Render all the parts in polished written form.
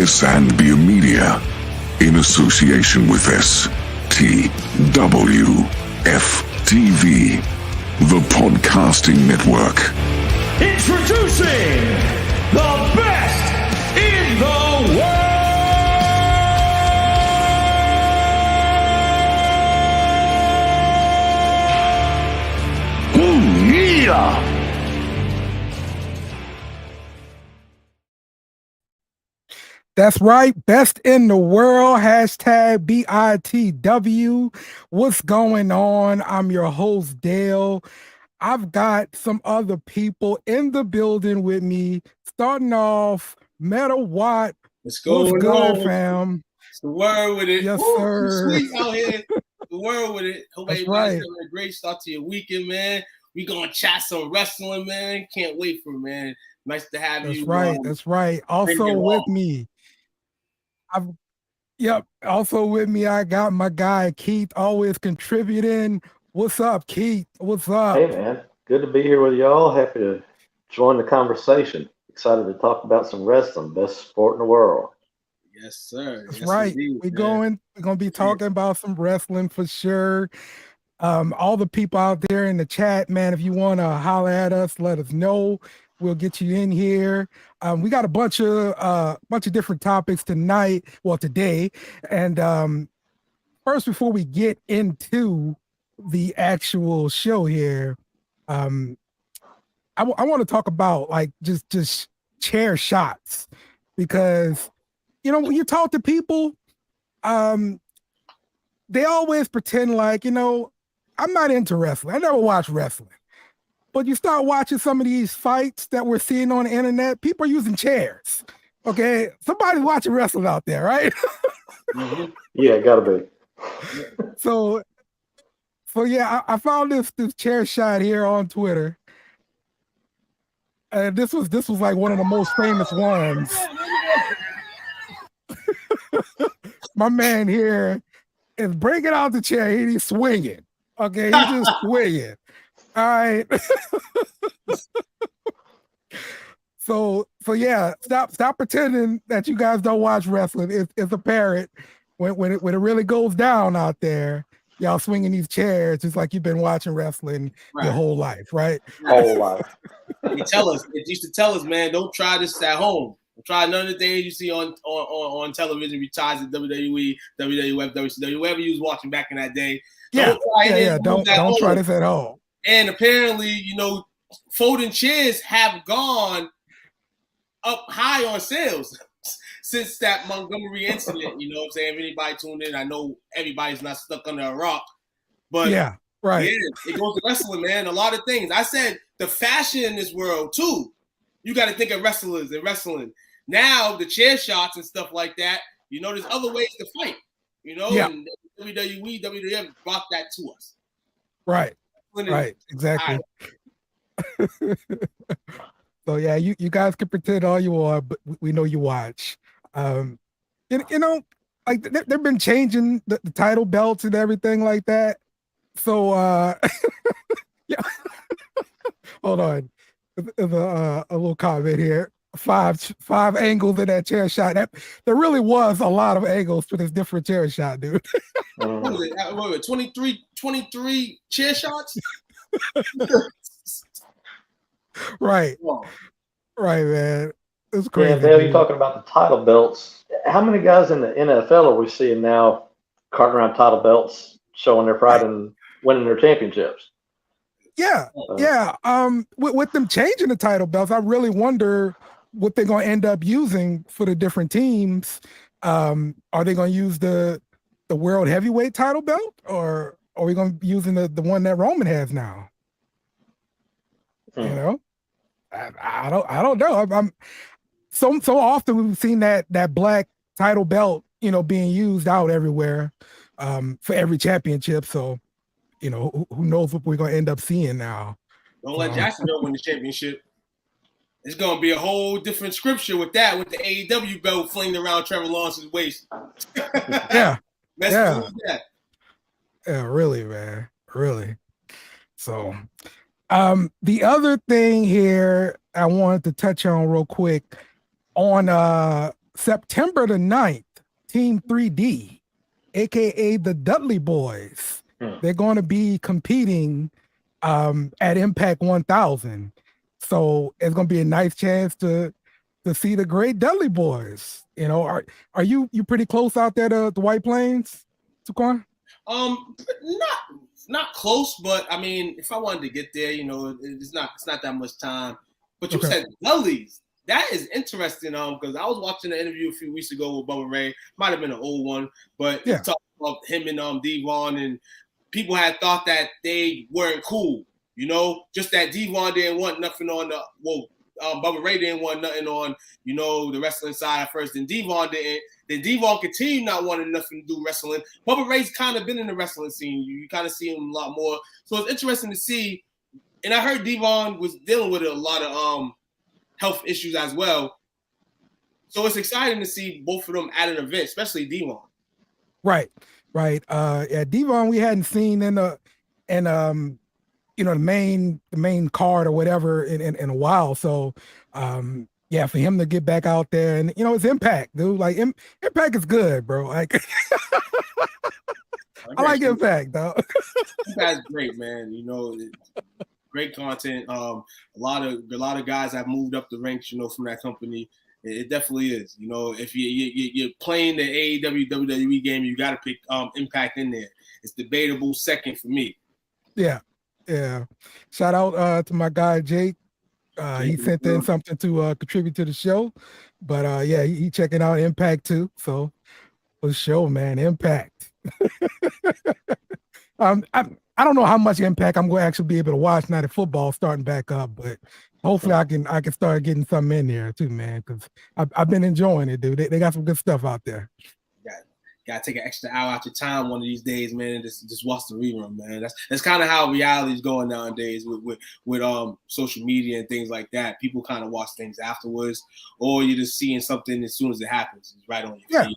Zambia Media, in association with STWF-TV, the podcasting network. Introducing the best in the world! Ooh, yeah! That's right. Best in the world. Hashtag BITW. What's going on? I'm your host, Dale. I've got some other people in the building with me. Starting off, Meta Watt. What's going What's good, on? fam? It's the word with it. Yes, Ooh, sir. Sweet out here. The word with it. Hope That's everybody's right. having a great start to your weekend, man. We gonna chat some wrestling, man. Can't wait for it, man. Nice to have That's you. right. That's right. Also with me, also with me, I got my guy Keith, always contributing. What's up, Keith? What's up? Hey, man. Good to be here with y'all. Happy to join the conversation. Excited to talk about some wrestling, best sport in the world. Yes, sir. That's yes, right. Indeed, We're gonna be talking about some wrestling for sure. All the people out there in the chat, man, if you want to holler at us, let us know. We'll get you in here. We got a bunch of different topics tonight, today. And first, before we get into the actual show here, I want to talk about like just chair shots, because when you talk to people, they always pretend like, I'm not into wrestling. I never watched wrestling. But you start watching some of these fights that we're seeing on the internet, people are using chairs. Okay, somebody's watching wrestling out there, right? Mm-hmm. Yeah, gotta be. So yeah, I found this chair shot here on Twitter. And this was like one of the most famous ones. My man here is breaking out the chair. He's swinging. Okay, he's just swinging. All right. So yeah, stop pretending that you guys don't watch wrestling. It's apparent when it really goes down out there. Y'all swinging these chairs just like you've been watching wrestling your whole life, right? Whole life. It used to tell us, man, don't try this at home. Don't try none of the things you see on television, besides the WWE, WWF, WCW, whoever you was watching back in that day. Don't try this at home. And apparently, folding chairs have gone up high on sales since that Montgomery incident. You know what I'm saying? If anybody tuned in, I know everybody's not stuck under a rock. But yeah, right. Yeah, it goes to wrestling, man. A lot of things. I said the fashion in this world, too. You got to think of wrestlers and wrestling. Now, the chair shots and stuff like that, there's other ways to fight. And WWE, WWF brought that to us. Right. Right, exactly. So yeah, you guys can pretend all you want, but we know you watch. Like they've been changing the title belts and everything like that. So yeah. Hold on. There's a little comment here. Five angles in that chair shot. There really was a lot of angles for this different chair shot, dude. What was it? 23 chair shots? Right. Whoa. Right, man. It's crazy. Yeah, Dale, you're talking about the title belts. How many guys in the NFL are we seeing now carting around title belts, showing their pride and winning their championships? Yeah. With them changing the title belts, I really wonder what they're going to end up using for the different teams. Are they going to use the world heavyweight title belt, or are we going to be using the one that Roman has now? I don't know. I'm so often we've seen that black title belt, being used out everywhere for every championship. So, who knows what we're going to end up seeing now. Don't let Jacksonville win the championship. It's going to be a whole different scripture with that, with the AEW belt flinging around Trevor Lawrence's waist. Yeah. Yeah, really, man. Really. So, the other thing here I wanted to touch on real quick on September the 9th, Team 3D, aka the Dudley Boys, they're going to be competing at Impact 1000. So it's going to be a nice chance to see the great Dudley Boys. You know, are you pretty close out there to the White Plains, Tuquan? Not close, but I mean, if I wanted to get there, you know, it's not that much time. But you said Dudleys. That is interesting, because I was watching an interview a few weeks ago with Bubba Ray. Might have been an old one, but he talked about him and Devon, and people had thought that they weren't cool. You know, just that Devon didn't want nothing on Bubba Ray didn't want nothing on, you know, the wrestling side at first. Then Devon didn't. Then Devon continued not wanting nothing to do wrestling. Bubba Ray's kind of been in the wrestling scene. You kind of see him a lot more. So it's interesting to see. And I heard Devon was dealing with a lot of health issues as well. So it's exciting to see both of them at an event, especially Devon. Right. Yeah, Devon we hadn't seen in you know, the main card or whatever in a while. So yeah, for him to get back out there, and you know, it's Impact, dude. Like Impact is good, bro. Like I like Impact, though. Impact's great, man. You know, great content. A lot of guys have moved up the ranks, you know, from that company. It definitely is. You know, if you're playing the AEW WWE game, you got to pick Impact in there. It's debatable second for me. Yeah. Shout out to my guy Jake. He sent in something to contribute to the show, but yeah, he checking out Impact too. So for the show, man, Impact. I don't know how much Impact I'm going to actually be able to watch now that football starting back up, but hopefully I can start getting something in there too, man, because I've been enjoying it, dude. They got some good stuff out there. Got to take an extra hour out your time one of these days, man, and just watch the rerun, man. That's kind of how reality is going nowadays with social media and things like that. People kind of watch things afterwards, or you're just seeing something as soon as it happens. It's right on your feed.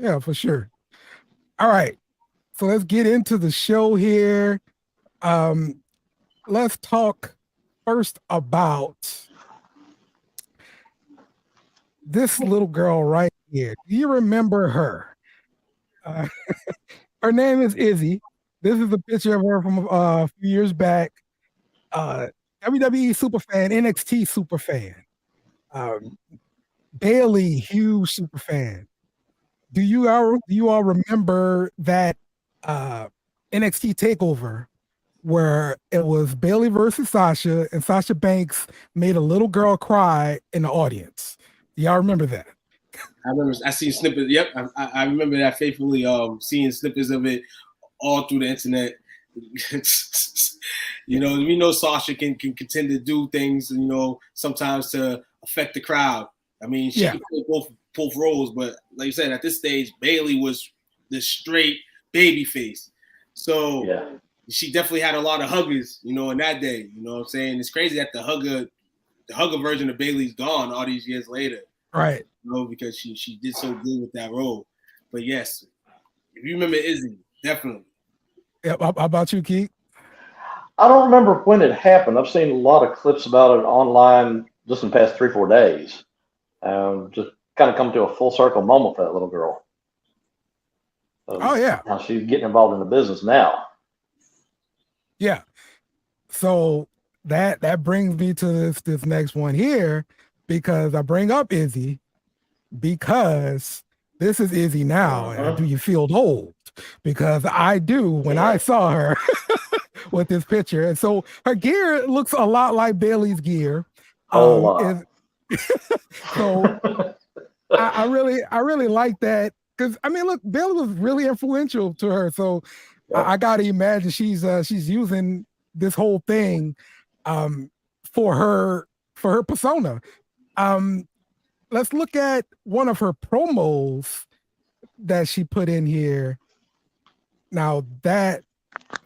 Yeah, for sure. All right, so let's get into the show here. Let's talk first about this little girl right here. Do you remember her? Her name is Izzy. This is a picture of her from a few years back. WWE superfan, NXT superfan. Bailey, huge superfan. Do you all remember that NXT takeover where it was Bailey versus Sasha, and Sasha Banks made a little girl cry in the audience? Do y'all remember that? I seen snippets. Yep, I remember that faithfully. Seeing snippets of it all through the internet. You know, we know Sasha can tend to do things, you know, sometimes to affect the crowd. I mean, she can play both roles, but like you said, at this stage, Bailey was the straight baby face. So she definitely had a lot of huggers, you know, in that day. You know what I'm saying? It's crazy that the hugger version of Bailey's gone all these years later. Right. You know, because she did so good with that role. But yes, if you remember Izzy, definitely. Yeah, how about you, Keith? I don't remember when it happened. I've seen a lot of clips about it online just in the past 3-4 days. Just kind of come to a full circle moment for that little girl. How she's getting involved in the business now. Yeah. So that brings me to this next one here, because I bring up Izzy because this is Izzy now. And do you feel old? Because I do when I saw her with this picture. And so her gear looks a lot like Bailey's gear. So I really like that, because I mean, look, Bailey was really influential to her. So I gotta imagine she's using this whole thing for her persona. Let's look at one of her promos that she put in here. Now let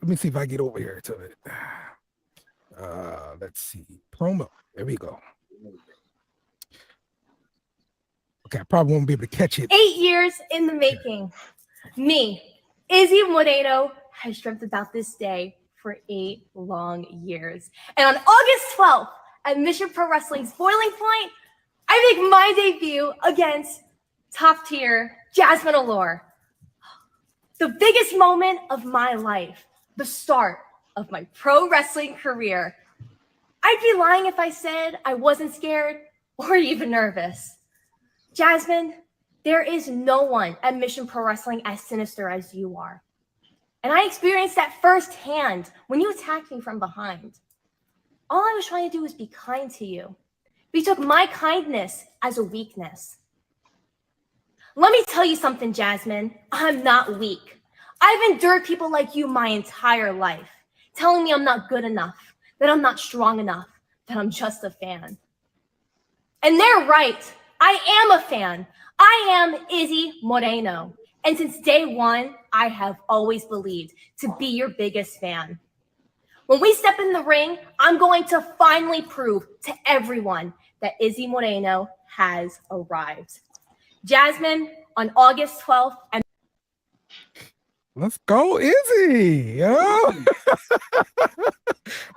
me see if I get over here to it. Let's see, promo. There we go. Okay, I probably won't be able to catch it. 8 years in the making. Me, Izzy Moreno, has dreamt about this day for 8 long years. And on August 12th, at Mission Pro Wrestling's Boiling Point, I I make my debut against top tier Jasmine Allure. The biggest moment of my life, the start of my pro wrestling career. I'd be lying if I said I wasn't scared or even nervous. Jasmine, there is no one at Mission Pro Wrestling as sinister as you are. And I experienced that firsthand when you attacked me from behind. All I was trying to do was be kind to you. But you took my kindness as a weakness. Let me tell you something, Jasmine. I'm not weak. I've endured people like you my entire life, telling me I'm not good enough, that I'm not strong enough, that I'm just a fan. And they're right. I am a fan. I am Izzy Moreno. And since day one, I have always believed to be your biggest fan. When we step in the ring, I'm going to finally prove to everyone that Izzy Moreno has arrived. Jasmine, on August 12th. And Let's go, Izzy. Yo.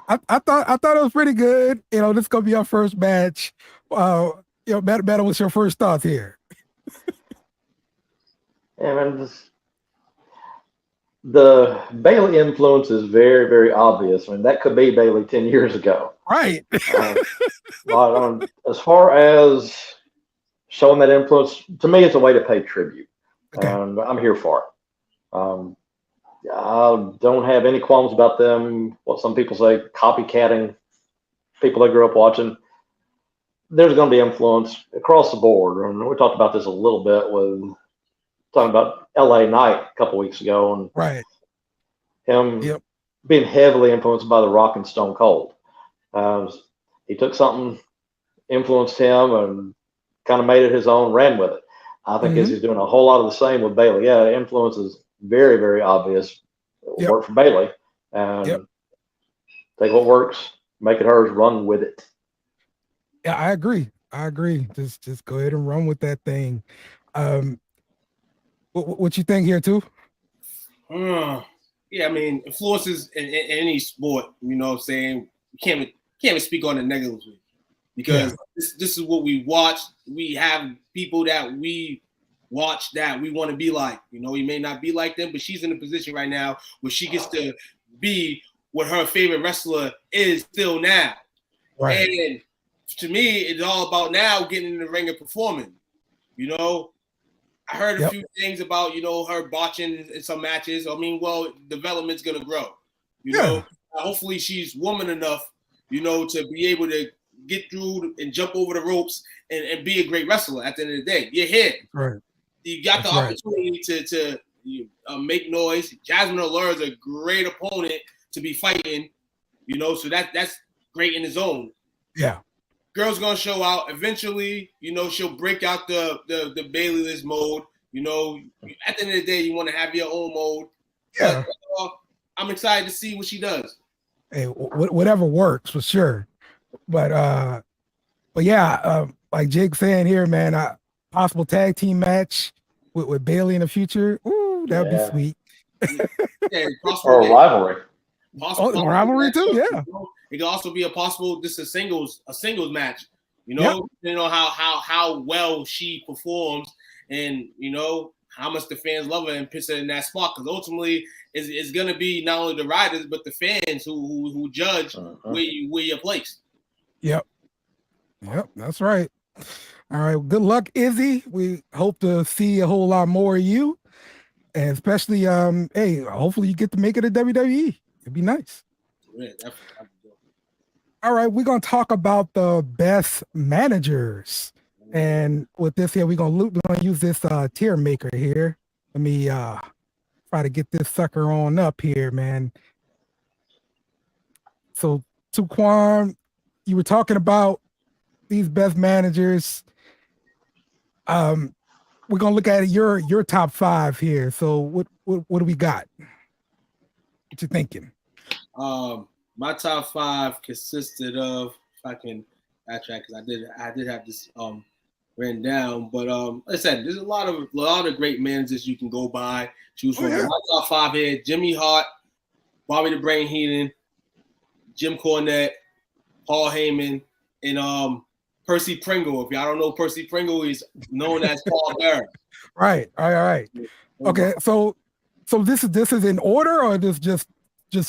I thought it was pretty good. You know, this is gonna be our first match. Better what's your first thoughts here? Yeah, man, the Bailey influence is very, very obvious. I mean, that could be Bailey 10 years ago. Right. But as far as showing that influence, to me, it's a way to pay tribute. Okay. And I'm here for it. I don't have any qualms about them, what some people say, copycatting people they grew up watching. There's going to be influence across the board. And we talked about this a little bit with talking about LA Knight a couple weeks ago, and right, him being heavily influenced by The Rock and Stone Cold. He took something, influenced him, and kind of made it his own, ran with it. I think he's doing a whole lot of the same with Bailey. Yeah, the influence is very, very obvious. It will work for Bailey. And take what works, make it hers, run with it. Yeah, I agree. Just go ahead and run with that thing. What you think here too? Yeah, I mean, influences in any sport, you know what I'm saying? You can't even speak on it negatively, because this is what we watch. We have people that we watch that we want to be like. You know, we may not be like them, but she's in a position right now where she gets to be what her favorite wrestler is still now. Right. And to me, it's all about now getting in the ring and performing. You know, I heard a few things about, you know, her botching in some matches. I mean, well, development's going to grow. You know, hopefully she's woman enough, you know, to be able to get through and jump over the ropes and be a great wrestler at the end of the day. You're here. Right. You got the opportunity to make noise. Jasmine Allure is a great opponent to be fighting, you know, so that's great in his own. Yeah. Girl's gonna show out eventually. You know, she'll break out the Bailey-less mode. You know, at the end of the day, you want to have your own mode. Yeah. But, I'm excited to see what she does. Hey, whatever works for sure. But yeah, like Jake saying here, man, possible tag team match with Bailey in the future. Ooh, that would be sweet. Or a rivalry. Possible rivalry too. Yeah. It could also be a singles match. You know, depending on how well she performs, and you know how much the fans love her and puts her in that spot. Because ultimately, it's gonna be not only the riders but the fans who judge where you're placed. Yep, that's right. All right, good luck, Izzy. We hope to see a whole lot more of you, and especially, hey, hopefully you get to make it to WWE. It'd be nice. Yeah, definitely. All right, we're gonna talk about the best managers, and with this here, we're gonna use this tier maker here. Let me try to get this sucker on up here, man. So, Tuquan, you were talking about these best managers. We're gonna look at your top 5 here. So, what do we got? What you thinking? My top 5 consisted of, if I can backtrack, because I did have this written down, but like I said, there's a lot of great managers you can go by, choose from. My top 5 here: Jimmy Hart, Bobby the Brain Heenan, Jim Cornette, Paul Heyman, and Percy Pringle. If y'all don't know Percy Pringle, he's known as Paul Bearer. Right. Okay, so this is in order, or this just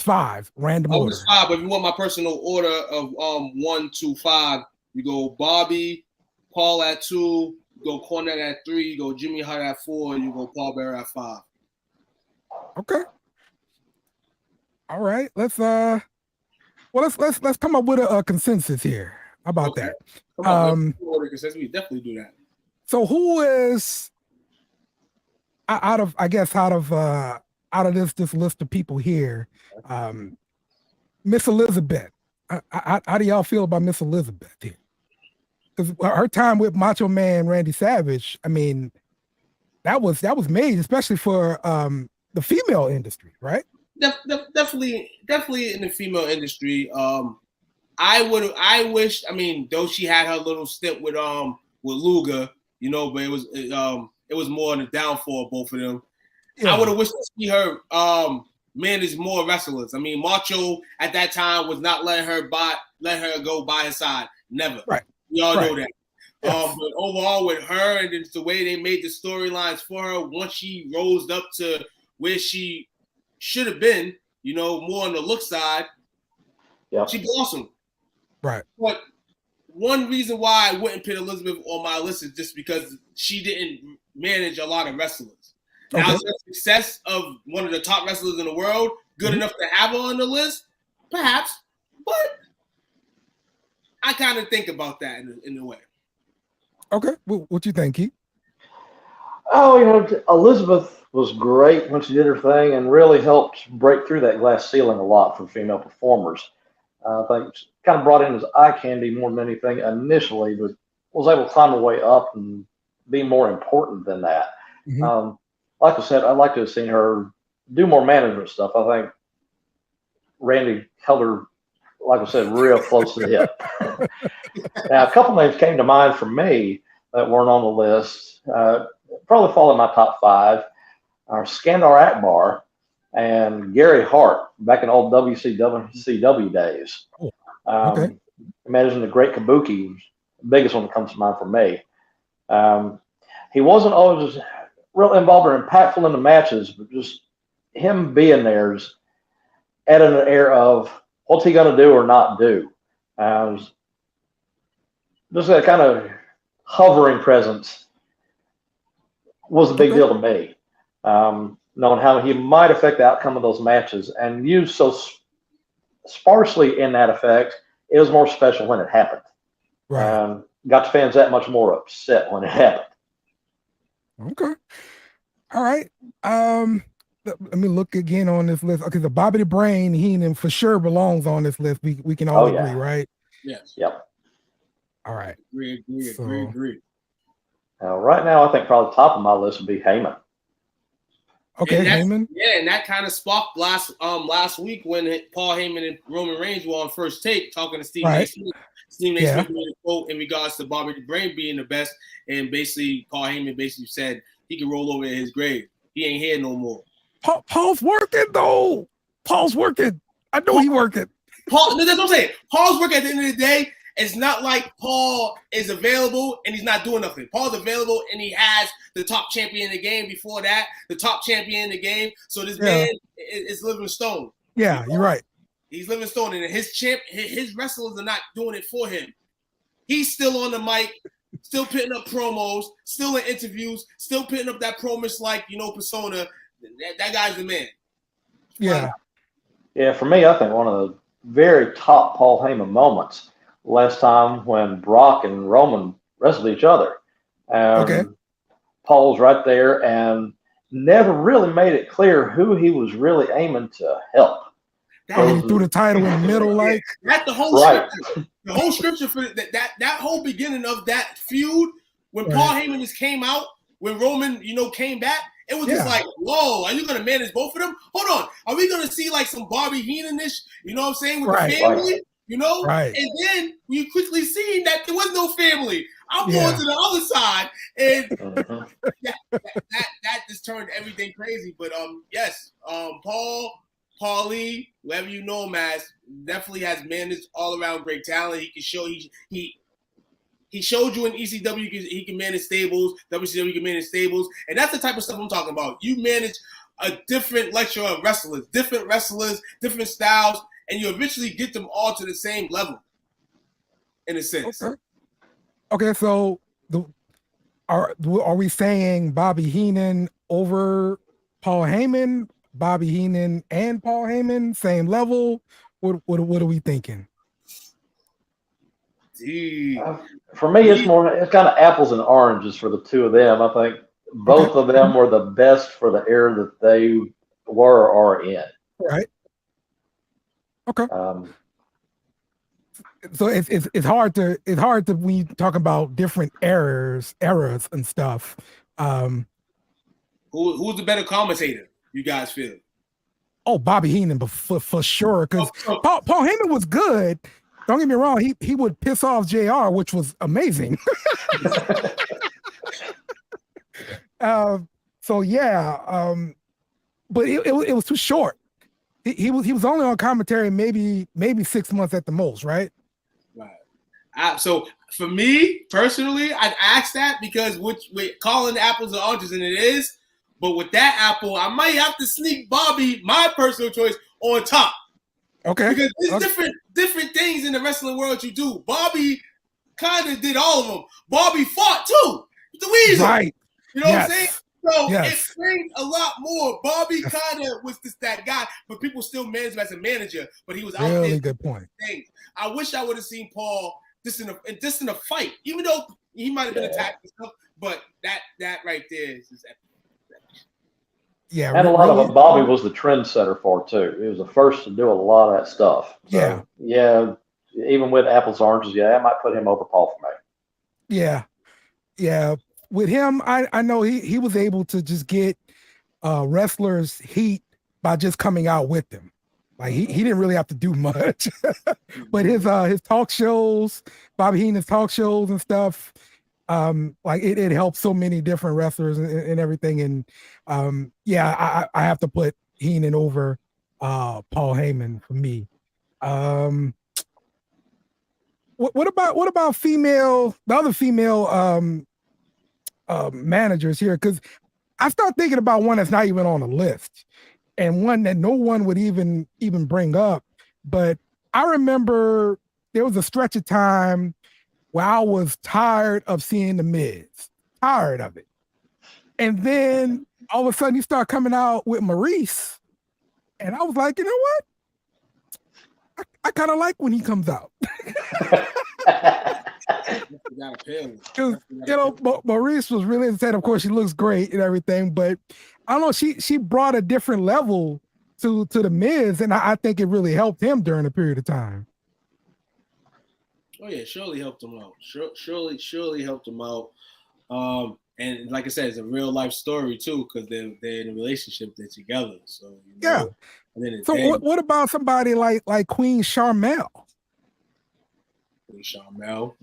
5 random order? Just 5. But if you want my personal order of 1 to 5, you go Bobby, Paul at 2, you go Cornette at 3, you go Jimmy Hart at 4, you go Paul Bearer at 5. Okay. All right. Let's come up with a consensus here. How about that? Come on, let's we definitely do that. So who is out of this list of people here? Miss Elizabeth. How do y'all feel about Miss Elizabeth here? Because her time with Macho Man Randy Savage, I mean, that was made especially for the female industry, right? Definitely in the female industry. I wish. I mean, though she had her little stint with Luger, you know, but it was more on the downfall of both of them. Yeah. I would have wished to see her manage more wrestlers. I mean, Macho at that time was not letting her go by his side. Never. Right. We all know that. Yes. But overall, with her and it's the way they made the storylines for her, once she rose up to where she should have been, you know, more on the look side, she blossomed. Right. But one reason why I wouldn't put Elizabeth on my list is just because she didn't manage a lot of wrestlers. Now, is the success of one of the top wrestlers in the world good enough to have her on the list? Perhaps, but I kind of think about that in a way. Okay, what you think, Keith? Oh, you know, Elizabeth was great when she did her thing and really helped break through that glass ceiling a lot for female performers. I think kind of brought in as eye candy more than anything initially, but was able to climb her way up and be more important than that. Mm-hmm. Like I said, I'd like to have seen her do more management stuff. I think Randy held her, like I said, real close to the hip. Now, a couple names came to mind for me that weren't on the list. Probably fall in my top 5 are Skandar Akbar and Gary Hart back in old WCW days. Imagine the Great Kabuki, biggest one that comes to mind for me. He wasn't always real involved or impactful in the matches, but just him being there is added an air of what's he going to do or not do. Just that kind of hovering presence was a big deal to me. Knowing how he might affect the outcome of those matches and used so sparsely in that effect, it was more special when it happened. Right. Got the fans that much more upset when it happened. Okay. All right. Let me look again on this list. Okay, the Bobby the Brain Heenan for sure belongs on this list. We can all agree, right? Yes. Yep. All right. Agree. Right now, I think probably top of my list would be Heyman. Okay, Heyman. Yeah, and that kind of sparked last week when Paul Heyman and Roman Reigns were on First Take talking to Steve Naismith. Steve Naismith made a quote in regards to Bobby the Brain being the best, and basically Paul Heyman basically said he can roll over in his grave. He ain't here no more. Paul's working though. Paul's working. I know he working. Paul, that's what I'm saying. Paul's working at the end of the day. It's not like Paul is available and he's not doing nothing. Paul's available and he has the top champion in the game before that, the top champion in the game. So this man is living stone. Yeah, you're right. He's living stone, and his wrestlers are not doing it for him. He's still on the mic, still putting up promos, still in interviews, still putting up that promise like, persona. That guy's the man. Yeah. Yeah, for me, I think one of the very top Paul Heyman moments last time when Brock and Roman wrestled each other. Paul's right there and never really made it clear who he was really aiming to help. He threw the title in the middle, like that's the whole scripture. The whole scripture for that whole beginning of that feud when Paul Heyman just came out, when Roman, came back. It was just like, whoa, are you going to manage both of them? Hold on. Are we going to see like some Bobby Heenan-ish, with the family? And then we quickly seen that there was no family. I'm going to the other side. And that just turned everything crazy. But yes, Paulie, whoever you know him as, definitely has managed all around great talent. He can show He showed you in ECW he can manage stables, WCW can manage stables, and that's the type of stuff I'm talking about. You manage a different lecture of wrestlers, different styles, and you eventually get them all to the same level, in a sense. Okay, so are we saying Bobby Heenan over Paul Heyman? Bobby Heenan and Paul Heyman, same level? What are we thinking? For me, it's kind of apples and oranges for the two of them. I think both of them were the best for the era that they were or are in. Right. Okay. So it's hard to when you talk about different eras and stuff. Who's the better commentator? You guys feel? Oh, Bobby Heenan, but for sure, because Paul Heyman was good. Don't get me wrong, he would piss off JR, which was amazing. So yeah, but it was too short. He was only on commentary maybe 6 months at the most, right? Right. So for me personally, I'd ask that because we're calling the apples and oranges, and it is. But with that apple, I might have to sneak Bobby, my personal choice, on top. Okay. Because there's different things in the wrestling world you do. Bobby kind of did all of them. Bobby fought too. The Weasel. Right. You know what I'm saying? So it brings a lot more. Bobby kind of was just that guy, but people still managed him as a manager. But he was out there. Really good point. Things. I wish I would have seen Paul just in a fight, even though he might have been attacked and stuff. But that right there is just epic. Yeah, and a lot of what Bobby was the trendsetter for too. He was the first to do a lot of that stuff. So, yeah. Even with apples and oranges, I might put him over Paul for me. Yeah. With him, I know he was able to just get wrestlers heat by just coming out with them. Like he didn't really have to do much. But his talk shows, Bobby Heenan's talk shows and stuff, like it helped so many different wrestlers and everything. And I have to put Heenan over Paul Heyman for me. What about the other female managers here? Because I start thinking about one that's not even on the list and one that no one would even bring up. But I remember there was a stretch of time where I was tired of seeing the Miz, tired of it. And then all of a sudden you start coming out with Maurice. And I was like, you know what? I kind of like when he comes out. Because, Maurice was really insane. Of course, she looks great and everything, but I don't know, she brought a different level to the Miz, and I think it really helped him during a period of time. Oh yeah, surely helped him out. Surely helped him out. And like I said, it's a real life story too, because they're in a relationship, they're together. So So what about somebody like Queen Sharmell? Queen Sharmell.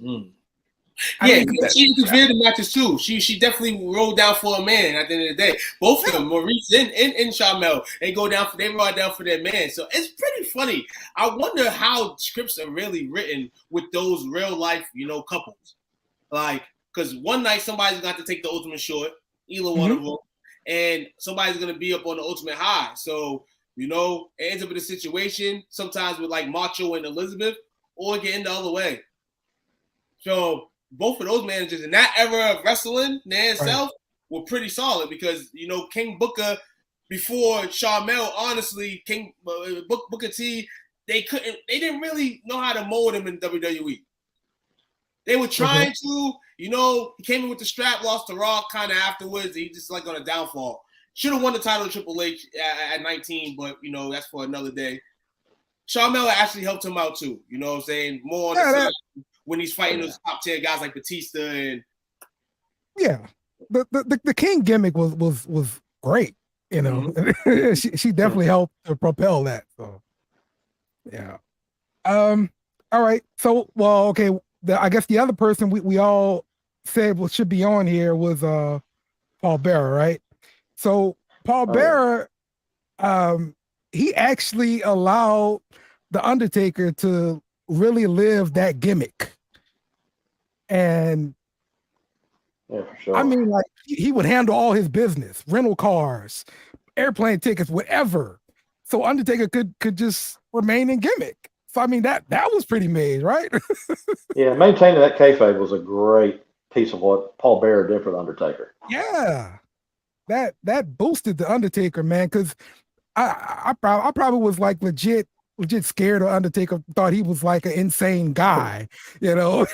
She interfered in matches too. She definitely rolled down for a man at the end of the day. Both of them, Maurice and Sharmell, they rode down for their man. So it's pretty funny. I wonder how scripts are really written with those real life, couples. Like, because one night somebody's got to take the ultimate short, either one of them, and somebody's gonna be up on the ultimate high. So it ends up in a situation sometimes with like Macho and Elizabeth, or get in the other way. So both of those managers in that era of wrestling, itself, were pretty solid because King Booker before Sharmell, honestly, King Booker T, they didn't really know how to mold him in WWE. They were trying to, he came in with the strap, lost to Rock kind of afterwards. He just like on a downfall. Should have won the title of Triple H at 19, but that's for another day. Sharmell actually helped him out too. You know what I'm saying? More on the side when he's fighting those top tier guys like Batista and the King gimmick was great. She definitely helped to propel that. So all right. So okay. I guess the other person we all said should be on here was Paul Bearer, right? So Paul Bearer, he actually allowed the Undertaker to really live that gimmick. And Yeah, for sure. I mean, like he would handle all his business, rental cars, airplane tickets, whatever. So Undertaker could just remain in gimmick. So I mean that was pretty made, right? Yeah, maintaining that kayfabe was a great piece of what Paul Bearer did for the Undertaker. Yeah, that boosted the Undertaker, man. Because I probably was like legit scared of Undertaker. Thought he was like an insane guy, you know.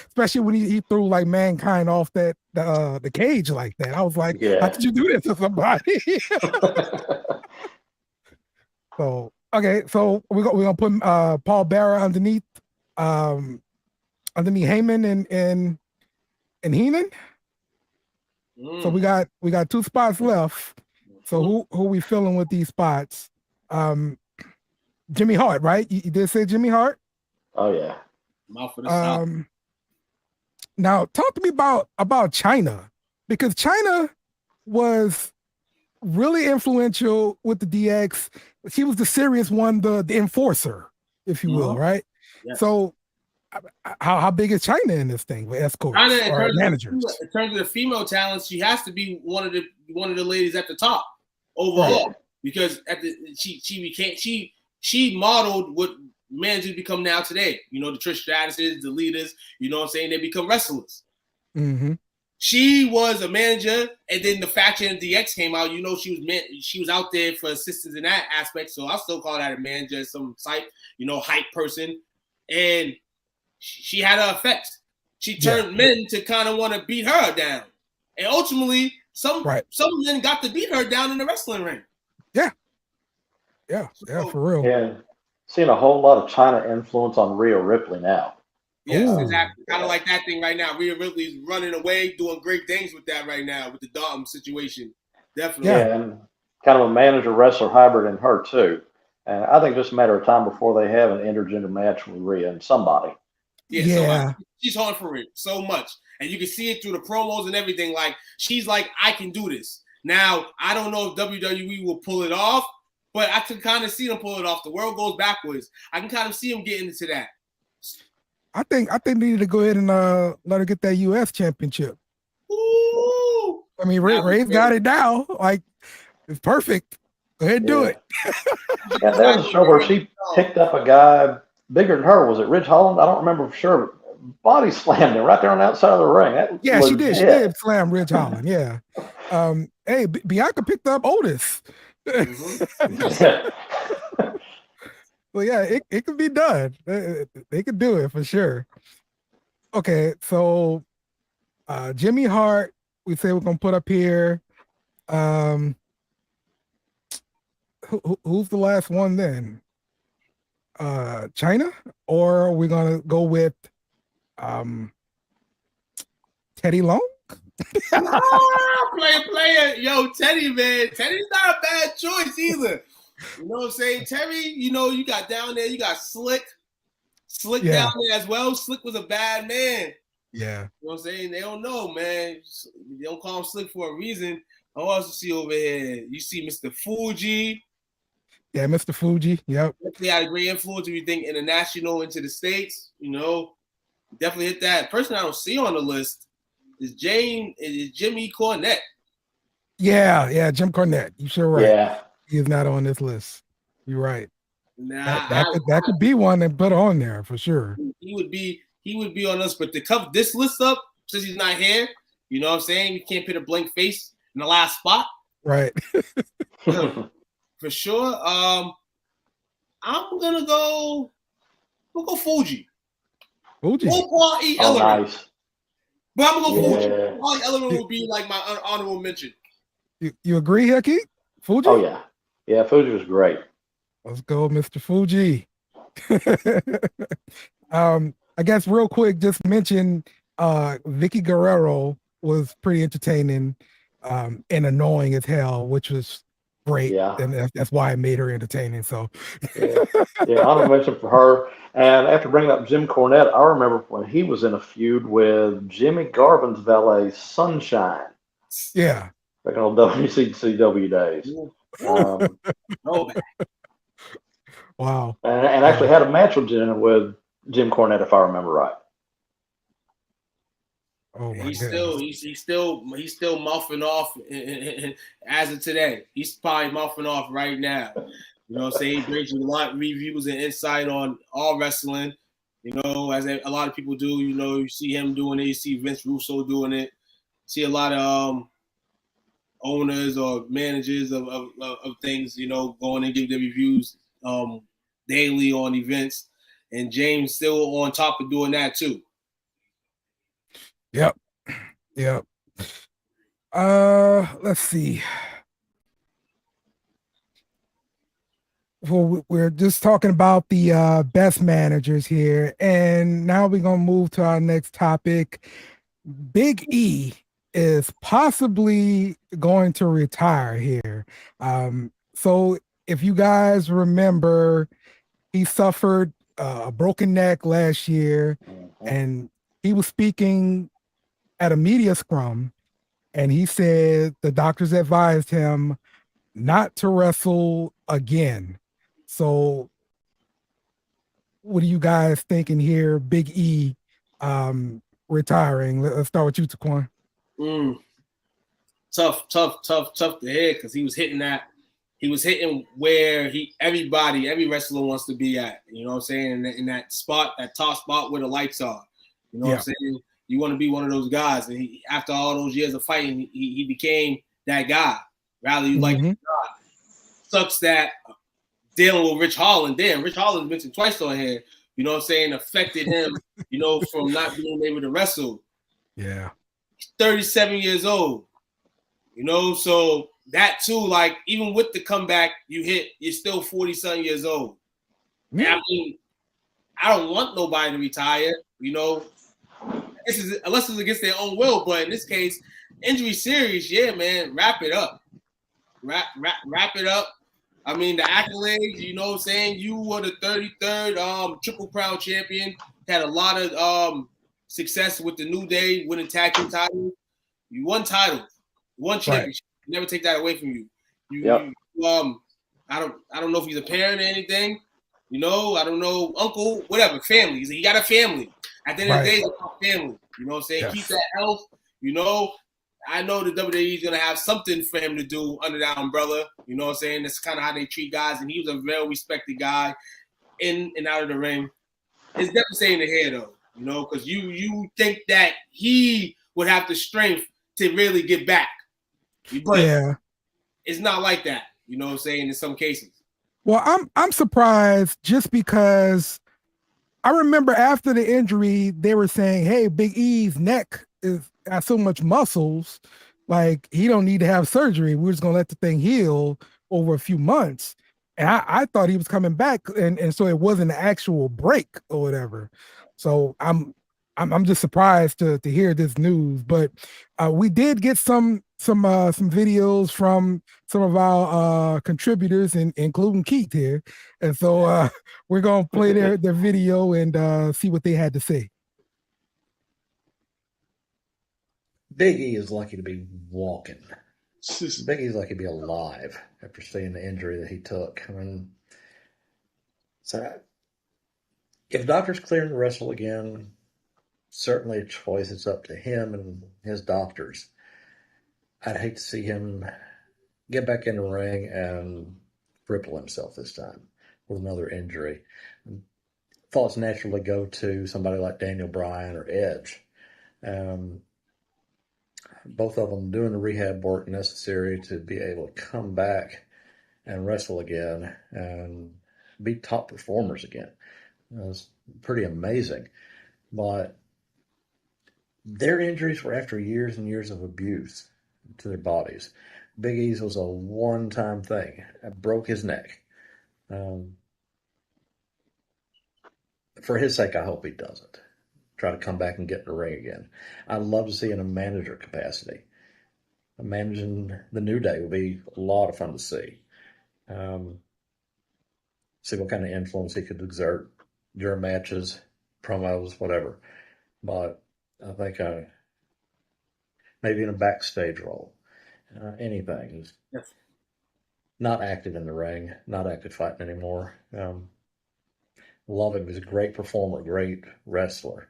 Especially when he threw like Mankind off the cage like that. I was like, how could you do this to somebody? So okay, so we're gonna put Paul Bearer underneath Heyman and Heenan. So we got 2 spots left. So who we filling with these spots? Jimmy Hart, right? You did say Jimmy Hart? Oh yeah. Mouth for the South. Now talk to me about China, because China was really influential with the DX. She was the serious one, the enforcer, if you will, right? Yes. So how big is China in this thing with escorts or managers? In terms of the female talents, she has to be one of the ladies at the top overall, right. Because she modeled what managers become now today. You know, the Trish Stratuses, the leaders. You know what I'm saying? They become wrestlers. Mm-hmm. She was a manager, and then the faction DX came out. You know, she was out there for assistance in that aspect. So I still call that a manager, some type, hype person, and she had her effects. She turned men to kind of want to beat her down, and ultimately, some men got to beat her down in the wrestling ring. Yeah, for real. Yeah, seeing a whole lot of China influence on Rhea Ripley now. Yes, exactly. Kind of like that thing right now. Rhea Ripley's running away, doing great things with that right now, with the Dalton situation. Definitely. Yeah, and kind of a manager-wrestler hybrid in her, too. And I think just a matter of time before they have an intergender match with Rhea and somebody. Yeah. So she's hard for it so much. And you can see it through the promos and everything. Like, she's like, I can do this. Now, I don't know if WWE will pull it off, but I can kind of see them pull it off. The world goes backwards. I can kind of see them getting into that. I think they need to go ahead and let her get that U.S. championship. Ooh. I mean, Ray's got it now. Like, it's perfect. Go ahead and do it. Yeah, there was a show where she picked up a guy bigger than her. Was it Ridge Holland? I don't remember for sure. Body slammed him right there on the outside of the ring. She did. She did slam Ridge Holland. Yeah. Hey, Bianca picked up Otis. Well, yeah, it could be done. They could do it for sure. Okay, so Jimmy Hart, we say we're gonna put up here. Who's the last one then? China, or are we gonna go with Teddy Long? Player. Yo, Teddy, man. Teddy's not a bad choice either. You know what I'm saying? Terry, you got down there, you got Slick down there as well. Slick was a bad man. Yeah. You know what I'm saying? They don't know, man. They don't call him Slick for a reason. Who else you see over here? You see Mr. Fuji. Yeah, Mr. Fuji. Yep. Definitely had a great influence if you think international into the States. Definitely hit that. Person I don't see on the list is Jimmy Cornette. Yeah, Jim Cornette. You sure right. Yeah. He is not on this list. You're right. Nah, that could be one and put on there for sure. He would be on us, but to cover this list up, since he's not here, you know what I'm saying? You can't put a blank face in the last spot. Right. For sure. I'm gonna go. We'll go Fuji. Fuji. We'll Paul E. Ellering. Nice. But I'm gonna go Fuji. Paul E. Ellering would be like my honorable mention. You agree, Hecky? Fuji? Oh yeah. Yeah, Fuji was great. Let's go, Mr. Fuji. I guess real quick, just mention Vicky Guerrero was pretty entertaining and annoying as hell, which was great. Yeah. And that's why I made her entertaining. So honorable mention for her. And after bringing up Jim Cornette, I remember when he was in a feud with Jimmy Garvin's valet, Sunshine. Yeah. Back in old WCW days. Wow. And actually had a match with Jim Cornette, if I remember right. Oh my He's goodness. still mouthing off as of today. He's probably mouthing off right now. You know what I'm saying? He brings you a lot of reviews and insight on all wrestling. You know, as a lot of people do. You know, you see him doing it. You see Vince Russo doing it. See a lot of owners or managers of things. You know, going and give their reviews daily on events. And James still on top of doing that too. Yep. Yep. Let's see. Well, we're just talking about the best managers here, and now we're gonna move to our next topic. Big E is possibly going to retire here. So if you guys remember, he suffered a broken neck last year, and he was speaking at a media scrum, and he said the doctors advised him not to wrestle again. So, what are you guys thinking here? Big E retiring. Let's start with you, Taquan. Tough to hit because he was hitting where every wrestler wants to be at. You know what I'm saying? In that spot, that top spot where the lights are. You know what I'm saying? You want to be one of those guys. And after all those years of fighting, he became that guy. Rather you like God. Sucks that dealing with Rich Holland. Damn, Rich Holland mentioned twice on here. You know what I'm saying? Affected him, you know, from not being able to wrestle. Yeah. He's 37 years old. You know, so that too, like even with the comeback you're still 40-something years old. And I mean, I don't want nobody to retire, you know. Unless it's against their own will, but in this case, injury serious, yeah, man, wrap it up. Wrap it up. I mean, the accolades, you know what I'm saying? You were the 33rd Triple Crown champion, had a lot of success with the New Day, winning tag team titles. You won titles. One championship. Right. Never take that away from you. I don't know if he's a parent or anything. You know, I don't know, uncle, whatever, family. He got a family. At the end of the day, it's about family. You know what I'm saying? Yes. Keep that health. You know, I know the WWE is going to have something for him to do under that umbrella. You know what I'm saying? That's kind of how they treat guys. And he was a very respected guy in and out of the ring. It's devastating to hear, though. You know, because you think that he would have the strength to really get back. But it's not like that, you know what I'm saying, in some cases. Well, I'm surprised just because I remember after the injury, they were saying, hey, Big E's neck has so much muscles, like he don't need to have surgery. We're just gonna let the thing heal over a few months. And I thought he was coming back, and so it wasn't an actual break or whatever. So I'm just surprised to hear this news, but we did get some videos from some of our contributors, including Keith here, and so we're gonna play their video and see what they had to say. Big E is lucky to be walking. Big E's lucky to be alive after seeing the injury that he took. I mean, so if doctors clear him to wrestle again, certainly a choice. It's up to him and his doctors. I'd hate to see him get back in the ring and cripple himself this time with another injury. Thoughts naturally go to somebody like Daniel Bryan or Edge. Both of them doing the rehab work necessary to be able to come back and wrestle again and be top performers again. It was pretty amazing. But their injuries were after years and years of abuse to their bodies. Big E's was a one-time thing. It broke his neck. For his sake, I hope he doesn't try to come back and get in the ring again. I'd love to see in a manager capacity. Managing the New Day would be a lot of fun to see. See what kind of influence he could exert during matches, promos, whatever. But I think maybe in a backstage role, anything. Yes. Not active in the ring, not active fighting anymore. Love him. He's a great performer, great wrestler.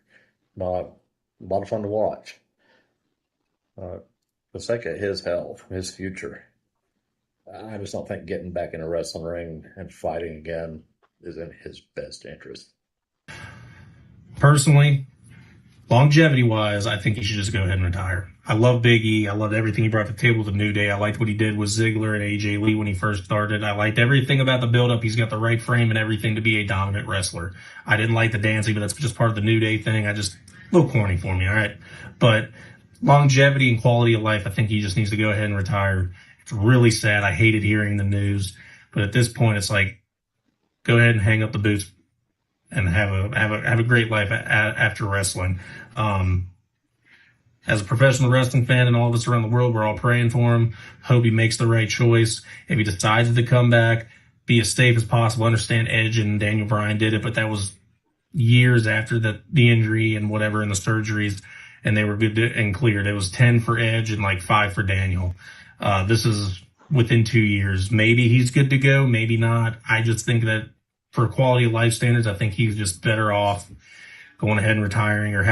But a lot of fun to watch. For the sake of his health, his future, I just don't think getting back in a wrestling ring and fighting again is in his best interest. Personally, longevity-wise, I think he should just go ahead and retire. I love Big E. I loved everything he brought to the table with the New Day. I liked what he did with Ziggler and AJ Lee when he first started. I liked everything about the build-up. He's got the right frame and everything to be a dominant wrestler. I didn't like the dancing, but that's just part of the New Day thing. A little corny for me, all right? But longevity and quality of life, I think he just needs to go ahead and retire. It's really sad. I hated hearing the news. But at this point, it's like, go ahead and hang up the boots and have a great life after wrestling. As a professional wrestling fan and all of us around the world, we're all praying for him. Hope he makes the right choice. If he decides to come back, be as safe as possible. Understand Edge and Daniel Bryan did it, but that was years after the injury and whatever and the surgeries, and they were good and cleared. It was 10 for Edge and like 5 for Daniel. This is within 2 years. Maybe he's good to go, maybe not. I just think that for quality of life standards, I think he's just better off going ahead and retiring or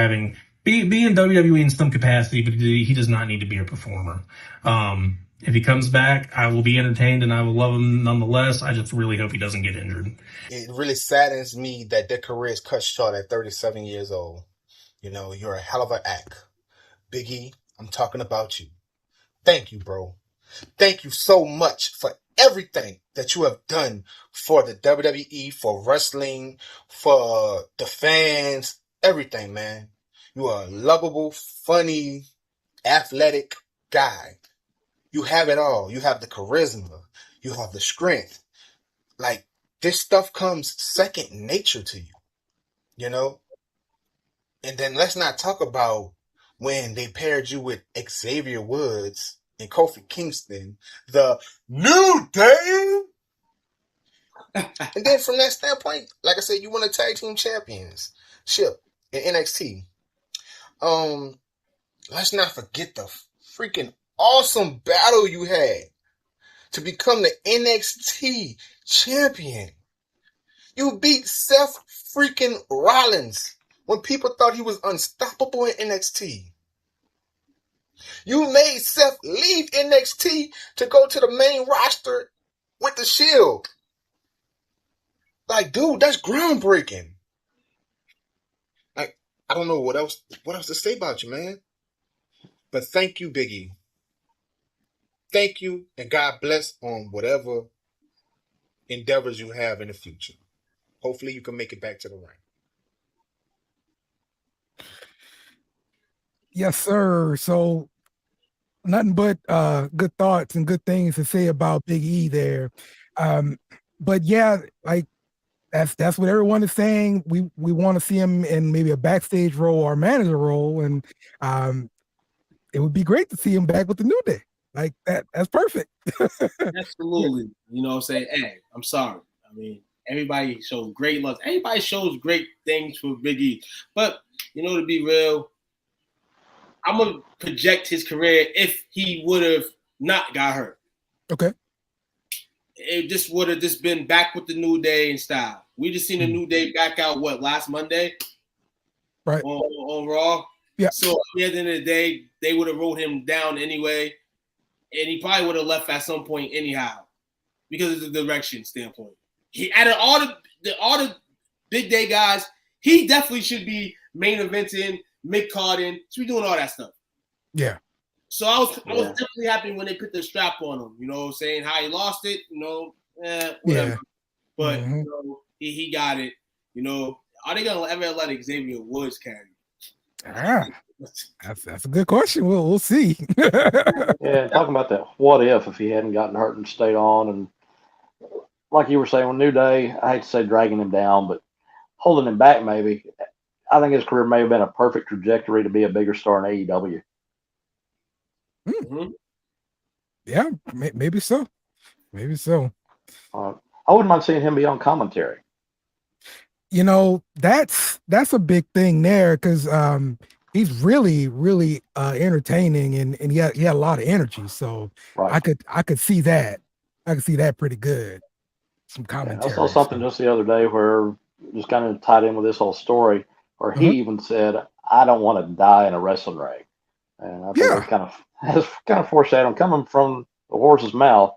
be in WWE in some capacity, but he does not need to be a performer. If he comes back, I will be entertained and I will love him nonetheless. I just really hope he doesn't get injured. It really saddens me that their career is cut short at 37 years old. You know, you're a hell of an act. Big E, I'm talking about you. Thank you, bro. Thank you so much for everything that you have done for the WWE, for wrestling, for the fans, everything, man. You are a lovable, funny, athletic guy. You have it all. You have the charisma. You have the strength. Like, this stuff comes second nature to you, you know? And then let's not talk about when they paired you with Xavier Woods and Kofi Kingston, the New Day. And then from that standpoint, like I said, you won a tag team championship in NXT. Let's not forget the freaking awesome battle you had to become the NXT champion. You beat Seth freaking Rollins when people thought he was unstoppable in NXT. You made Seth leave NXT to go to the main roster with the Shield. Like, dude, that's groundbreaking. Like, I don't know what else to say about you, man. But thank you, Big E. Thank you, and God bless on whatever endeavors you have in the future. Hopefully you can make it back to the ring. Yes, sir. So nothing but good thoughts and good things to say about Big E there. But yeah, like that's what everyone is saying. We want to see him in maybe a backstage role or manager role, and it would be great to see him back with the New Day. Like that's perfect. Absolutely. You know what I'm saying? Hey, I'm sorry. I mean, everybody shows great love. Everybody shows great things for Big E. But, you know, to be real, I'm going to project his career if he would have not got hurt. Okay. It just would have just been back with the New Day and style. We just seen the New Day back out, last Monday? Right. On Raw? Yeah. So at the end of the day, they would have wrote him down anyway. And he probably would have left at some point anyhow, because of the direction standpoint. He out of all the big day guys, he definitely should be main eventing, mid-carding, should be doing all that stuff. Yeah. So I was definitely happy when they put the strap on him. You know, saying how he lost it. You know, whatever. Yeah. But you know, he got it. You know, are they gonna ever let Xavier Woods carry? That's a good question. We'll see. Yeah, talking about that, what if he hadn't gotten hurt and stayed on, and like you were saying with New Day, I hate to say dragging him down, but holding him back maybe. I think his career may have been a perfect trajectory to be a bigger star in AEW. Mm-hmm. Yeah, maybe so. Maybe so. I wouldn't mind seeing him be on commentary. You know, that's a big thing there, because he's really, really entertaining, and he had a lot of energy. So right. I could see that. I could see that pretty good. Some commentary. I saw something just the other day where just kind of tied in with this whole story, where he even said, "I don't want to die in a wrestling ring." And I think that's kind of foreshadowing coming from the horse's mouth.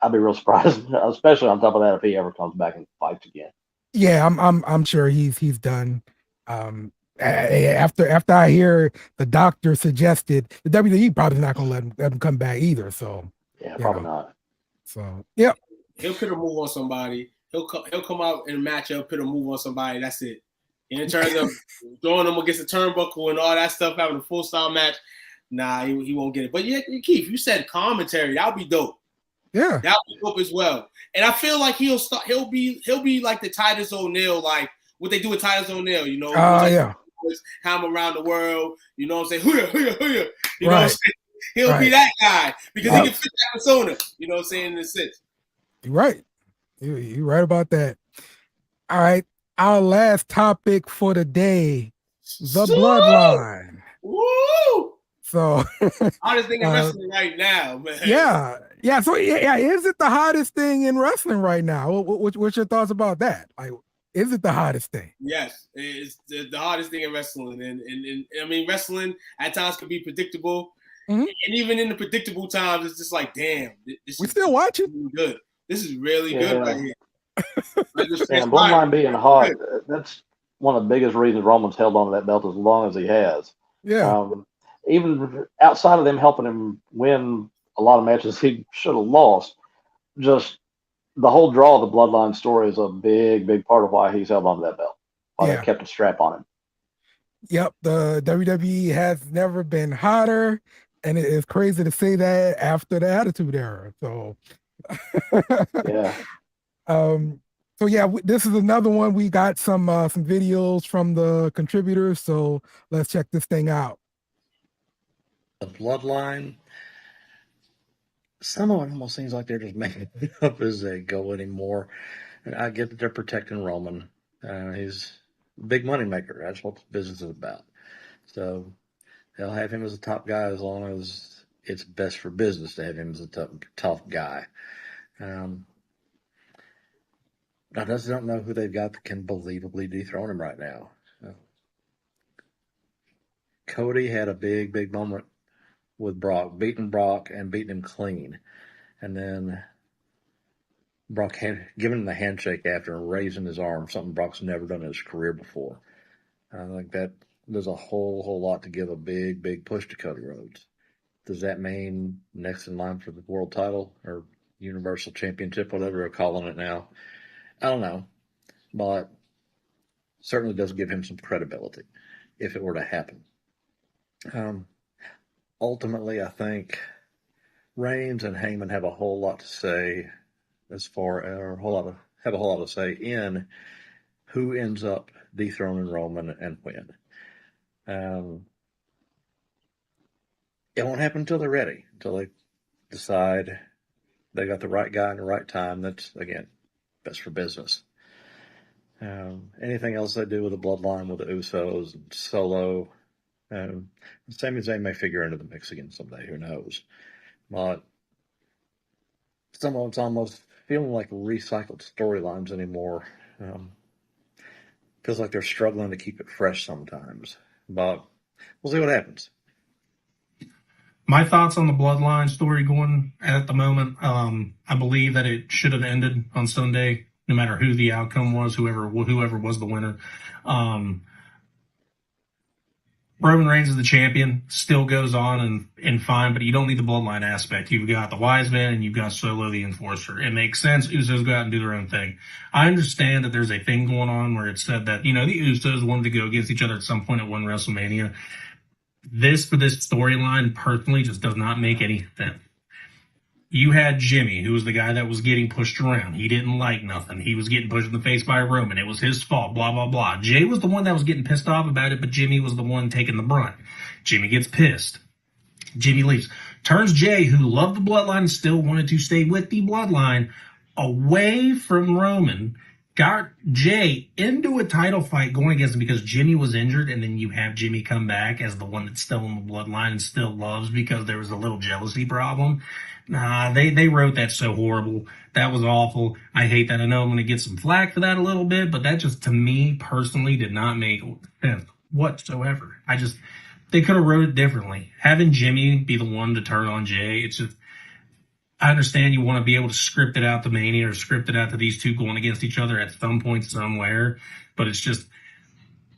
I'd be real surprised, especially on top of that, if he ever comes back and fights again. Yeah, I'm sure he's done. After I hear the doctor suggested, the WWE probably not gonna let him come back either. So yeah, probably not. So yep, he'll put a move on somebody. He'll come out in a matchup, put a move on somebody. That's it. And in terms of throwing them against the turnbuckle and all that stuff, having a full style match, nah, he won't get it. But yeah, Keith, you said commentary. That'll be dope. Yeah, that'll be dope as well. And I feel like he'll be like the Titus O'Neil, like what they do with Titus O'Neil. You know, yeah. Ham around the world. You know what I'm saying? Hooyah. You know what I'm saying? He'll be that guy because he can fit that persona. You know what I'm saying? In a sense. You're right. You're right about that. All right. Our last topic for the day, the Bloodline. Woo! So hottest thing in wrestling right now, man. Yeah. So is it the hottest thing in wrestling right now? What's your thoughts about that? Like, is it the hottest thing? Yes, it's the hottest thing in wrestling, and I mean, wrestling at times can be predictable, and even in the predictable times, it's just like, damn, we still watching. Really good. This is really good right here. And Bloodline being hot, that's one of the biggest reasons Roman's held on to that belt as long as he has. Yeah. Even outside of them helping him win a lot of matches he should have lost, just the whole draw of the Bloodline story is a big part of why he's held on to that belt. Why they kept a strap on him. Yep. The WWE has never been hotter, and it is crazy to say that after the Attitude Era. So yeah. So yeah, this is another one. We got some videos from the contributors, so let's check this thing out. The Bloodline, some of it almost seems like they're just making it up as they go anymore. And I get that they're protecting Roman. He's a big money maker. That's what the business is about. So they'll have him as a top guy as long as it's best for business to have him as a top guy. I just don't know who they've got that can believably dethrone him right now. Cody had a big moment with Brock, beating Brock and beating him clean. And then Brock had given him the handshake after and raising his arm, something Brock's never done in his career before. I think that there's a whole lot to give a big push to Cody Rhodes. Does that mean next in line for the world title or Universal Championship, whatever they're calling it now? I don't know, but certainly does give him some credibility if it were to happen. Ultimately, I think Reigns and Heyman have a whole lot to say have a whole lot to say in who ends up dethroning Roman and when. It won't happen until they're ready, until they decide they got the right guy in the right time. That's, again, best for business. Anything else they do with the Bloodline, with the Usos and Solo, Sami Zayn may figure into the mix again someday. Who knows? But some of it's almost feeling like recycled storylines anymore. Feels like they're struggling to keep it fresh sometimes. But we'll see what happens. My thoughts on the Bloodline story going at the moment, I believe that it should have ended on Sunday, no matter who the outcome was, whoever was the winner. Roman Reigns is the champion, still goes on and fine, but you don't need the Bloodline aspect. You've got the Wise Man and you've got Solo the Enforcer. It makes sense. Usos go out and do their own thing. I understand that there's a thing going on where it said that, the Usos wanted to go against each other at some point at one WrestleMania. For this storyline, personally, just does not make any sense. You had Jimmy, who was the guy that was getting pushed around. He didn't like nothing. He was getting pushed in the face by Roman. It was his fault, blah, blah, blah. Jay was the one that was getting pissed off about it, but Jimmy was the one taking the brunt. Jimmy gets pissed. Jimmy leaves. Turns Jay, who loved the Bloodline and still wanted to stay with the Bloodline, away from Roman, got Jay into a title fight going against him because Jimmy was injured, and then you have Jimmy come back as the one that's still in the Bloodline and still loves because there was a little jealousy problem. Nah, they wrote that so horrible. That was awful. I hate that. I know I'm going to get some flack for that a little bit, but that just, to me, personally, did not make sense whatsoever. they could have wrote it differently. Having Jimmy be the one to turn on Jay, it's just, I understand you want to be able to script it out to Mania or script it out to these two going against each other at some point somewhere, but it's just,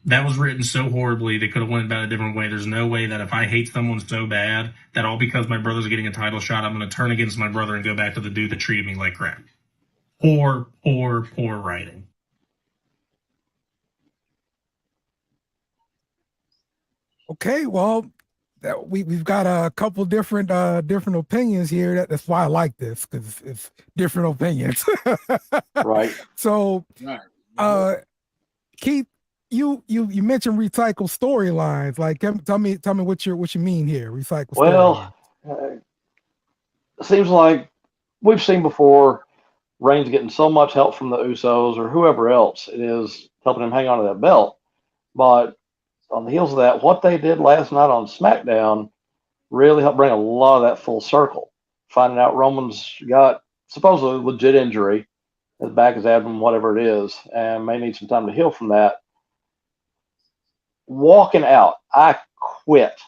that was written so horribly, they could have went about it a different way. There's no way that if I hate someone so bad that all because my brother's getting a title shot, I'm going to turn against my brother and go back to the dude that treated me like crap. Poor writing. Okay, well, we've got a couple different opinions here. That's why I like this, because it's different opinions. Right. So, Keith, you mentioned recycle storylines. Like, tell me what you mean here. Recycle. Well, it seems like we've seen before. Reigns getting so much help from the Usos or whoever else it is helping him hang on to that belt, but on the heels of that, what they did last night on SmackDown really helped bring a lot of that full circle. Finding out Roman's got supposedly a legit injury, his back, his abdomen, whatever it is, and may need some time to heal from that. Walking out, I quit.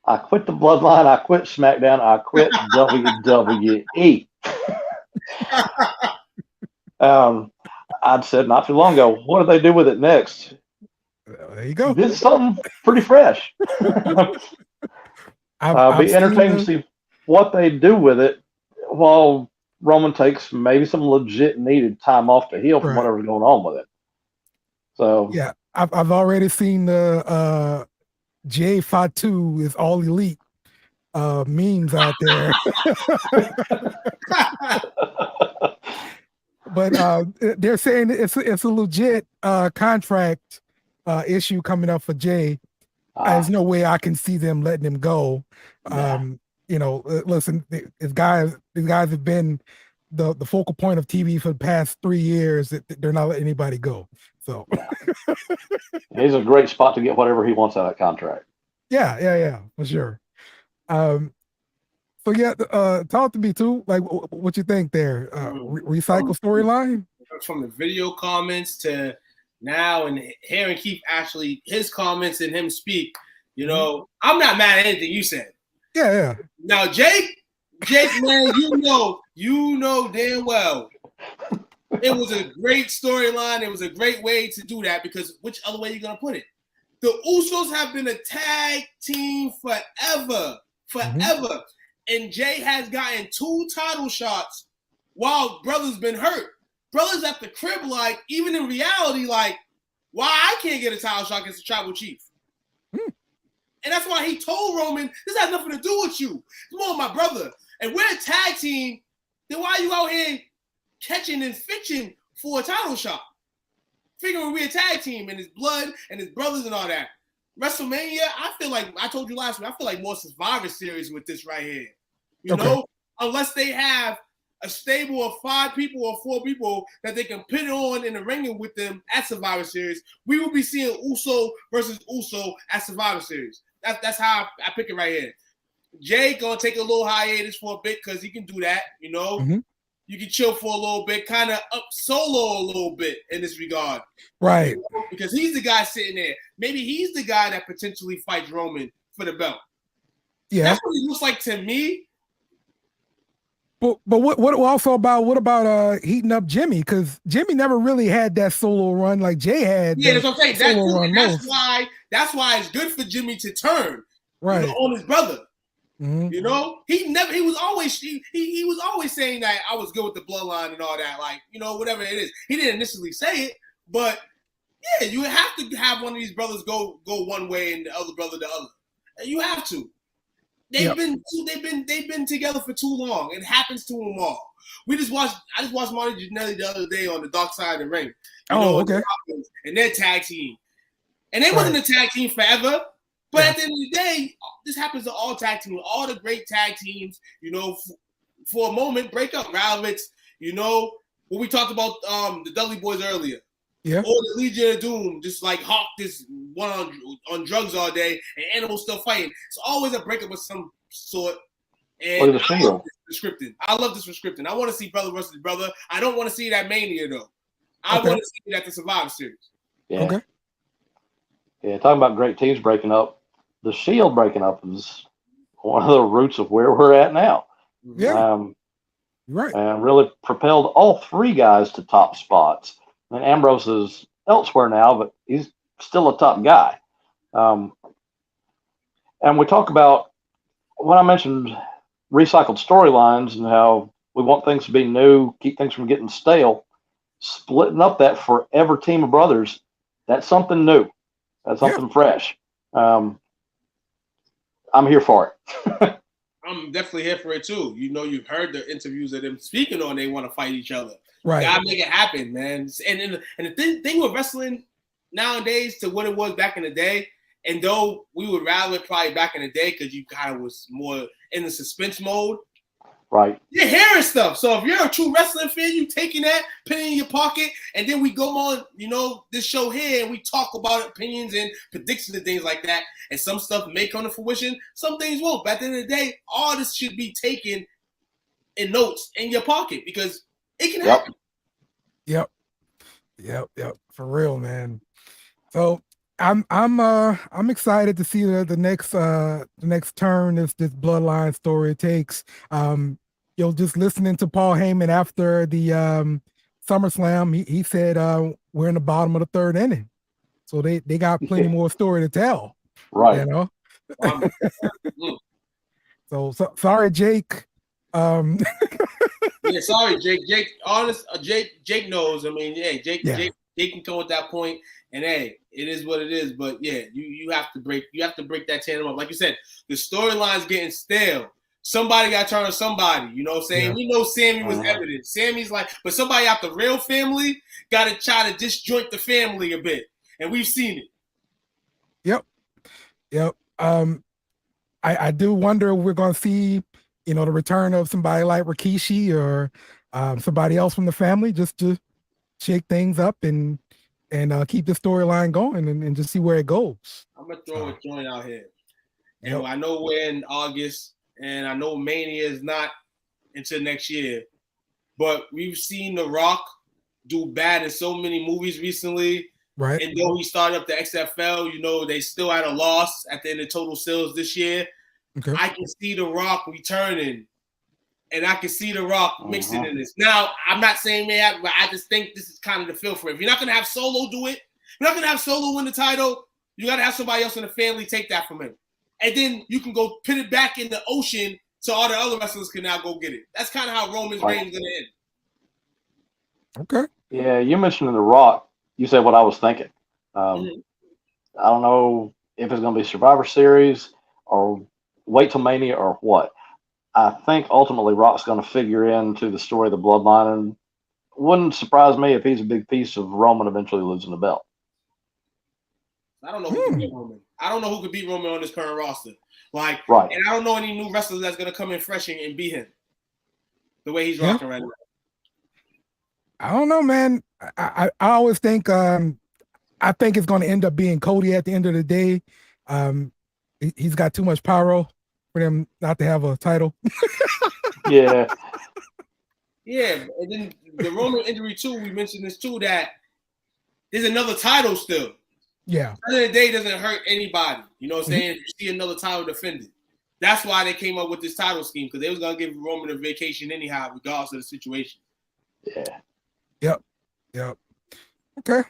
I quit the Bloodline. I quit SmackDown. I quit WWE. I'd said not too long ago, what do they do with it next? There you go. This is something pretty fresh. I'll be entertained to see what they do with it while Roman takes maybe some legit needed time off to heal from whatever's going on with it. So yeah, I've already seen the Jay Fatu is all elite memes out there. But they're saying it's a legit contract issue coming up for Jay. There's no way I can see them letting him go. Listen, these guys have been the focal point of TV for the past 3 years. They're not letting anybody go. So he's a great spot to get whatever he wants out of that contract. Yeah, for sure. So yeah, talk to me too. Like, what you think there? Recycle storyline from the video comments to now, and hearing Keith actually his comments and him speak. You know, I'm not mad at anything you said. Yeah. Now, Jake, man, you know damn well it was a great storyline. It was a great way to do that because which other way are you gonna put it? The Usos have been a tag team forever. And Jay has gotten 2 title shots while Brother's been hurt. Brother's at the crib, like, even in reality, like, why I can't get a title shot against the tribal chief? And that's why he told Roman, this has nothing to do with you. It's more my brother. And we're a tag team, then why are you out here catching and fitching for a title shot? Figuring we're a tag team and his blood and his brothers and all that. WrestleMania, I feel like, I told you last week, I feel like more Survivor Series with this right here. You know, unless they have a stable of 5 people or 4 people that they can put on in the ring with them at Survivor Series, we will be seeing Uso versus Uso at Survivor Series. That's how I pick it right here. Jay gonna take a little hiatus for a bit because he can do that, you know. You can chill for a little bit, kind of up solo a little bit in this regard. Right. You know? Because he's the guy sitting there. Maybe he's the guy that potentially fights Roman for the belt. Yeah. That's what he looks like to me. But what about heating up Jimmy? Because Jimmy never really had that solo run like Jay had. Yeah, that's what I'm saying. That's why it's good for Jimmy to turn on his brother. You know, he was always saying that I was good with the bloodline and all that, like, you know, whatever it is. He didn't initially say it, but yeah, you have to have one of these brothers go one way and the other brother the other. You have to. They've been together for too long. It happens to them all. I just watched Marty Jannetty the other day on the Dark Side of the Ring. Okay. And their tag team. And they wasn't a tag team forever. But at the end of the day, this happens to all tag teams. All the great tag teams, you know, for a moment, break up. Ralovitz, you know, what we talked about the Dudley Boys earlier. Yeah. Or the Legion of Doom, just like Hawk this one on drugs all day and Animal still fighting. It's always a breakup of some sort. And I love this for scripting. I want to see brother versus brother. I don't want to see it at Mania, though. I want to see it at the Survivor Series. Yeah. Okay. Yeah, talking about great teams breaking up. the Shield breaking up is one of the roots of where we're at now. Yeah. Right. And really propelled all three guys to top spots. And Ambrose is elsewhere now, but he's still a top guy. And we talk about, when I mentioned recycled storylines and how we want things to be new, keep things from getting stale, splitting up that forever team of brothers, that's something new. That's something fresh. I'm here for it. I'm definitely here for it too. You know, you've heard the interviews of them speaking on they want to fight each other. Right. Gotta make it happen, man. And the thing with wrestling nowadays to what it was back in the day, and though we would rather it probably back in the day because you kind of was more in the suspense mode. Right. You're hearing stuff. So if you're a true wrestling fan, you taking that, putting it in your pocket, and then we go on, you know, this show here and we talk about opinions and predictions and things like that. And some stuff may come to fruition, some things won't. But at the end of the day, all this should be taken in notes in your pocket because it can happen. Yep. For real, man. So I'm excited to see the next turn this Bloodline story takes. Just listening to Paul Heyman after the SummerSlam, he said we're in the bottom of the third inning, so they got plenty more story to tell. Right. You know. So sorry, Jake. Yeah, sorry, Jake. Jake knows. I mean, yeah, Jake can come at that point, and hey, it is what it is. But yeah, you have to break that tandem up. Like you said, the storyline's getting stale. Somebody got to turn on somebody. You know what I'm saying? Yeah. We know Sammy was evident. Sammy's like, but somebody out the real family got to try to disjoint the family a bit, and we've seen it. Yep. I do wonder if we're going to see, the return of somebody like Rikishi or somebody else from the family just to shake things up and keep the storyline going and just see where it goes. I'm going to throw a joint out here. And I know we're in August, and I know Mania is not until next year, but we've seen The Rock do bad in so many movies recently. Right. And though he started up the XFL, they still had a loss at the end of total sales this year. Okay. I can see The Rock returning, and I can see The Rock mixing in this. Now, I'm not saying that, but I just think this is kind of the feel for it. If you're not going to have Solo do it, you're not going to have Solo win the title, you got to have somebody else in the family take that from him. And then you can go put it back in the ocean so all the other wrestlers can now go get it. That's kind of how Roman's reign is going to end. Okay. Yeah, you mentioned The Rock. You said what I was thinking. I don't know if it's going to be Survivor Series or wait till Mania or what. I think ultimately Rock's going to figure into the story of the Bloodline, and wouldn't surprise me if he's a big piece of Roman eventually losing the belt. I don't know who can beat Roman. I don't know who could beat Roman on this current roster. And I don't know any new wrestlers that's going to come in fresh and beat him the way he's rocking right now. I don't know, man. I always think I think it's going to end up being Cody at the end of the day. He's got too much pyro for them not to have a title. Yeah. Yeah, and then the Roman injury too. We mentioned this too, that there's another title still. Yeah. At the end of the day, it doesn't hurt anybody. You know what I'm saying? If you see another title defended. That's why they came up with this title scheme, because they was going to give Roman a vacation anyhow, regardless of the situation. Yeah. Yep. Okay.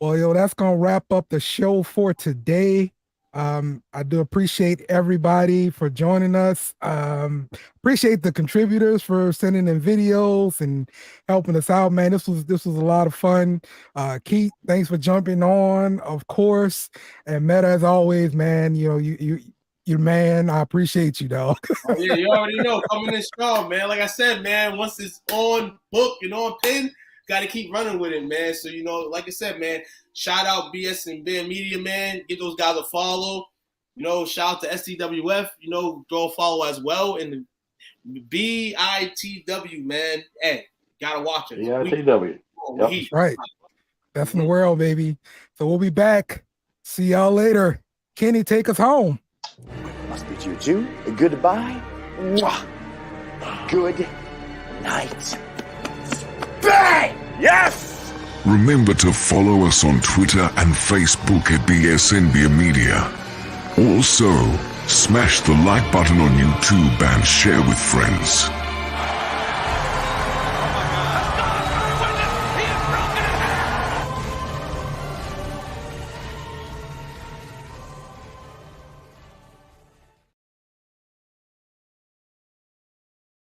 Well, that's going to wrap up the show for today. I do appreciate everybody for joining us. Appreciate the contributors for sending in videos and helping us out, man. This was a lot of fun. Keith, thanks for jumping on, of course. And Meta, as always, man, you're man. I appreciate you, dog. Oh, yeah, you already know, coming in strong, man. Like I said, man, once it's on book and on pin, got to keep running with it, man. So, like I said, man, shout out BS and Bear Media, man. Give those guys a follow. Shout out to SCWF. Go follow as well. And the BITW, man. Hey, got to watch it. BITW. Yep. Right. Best in the world, baby. So we'll be back. See y'all later. Kenny, take us home. Must be you too. Goodbye. Mwah. Good night. Bang! Yes! Remember to follow us on Twitter and Facebook at BSNBia Media. Also, smash the like button on YouTube and share with friends.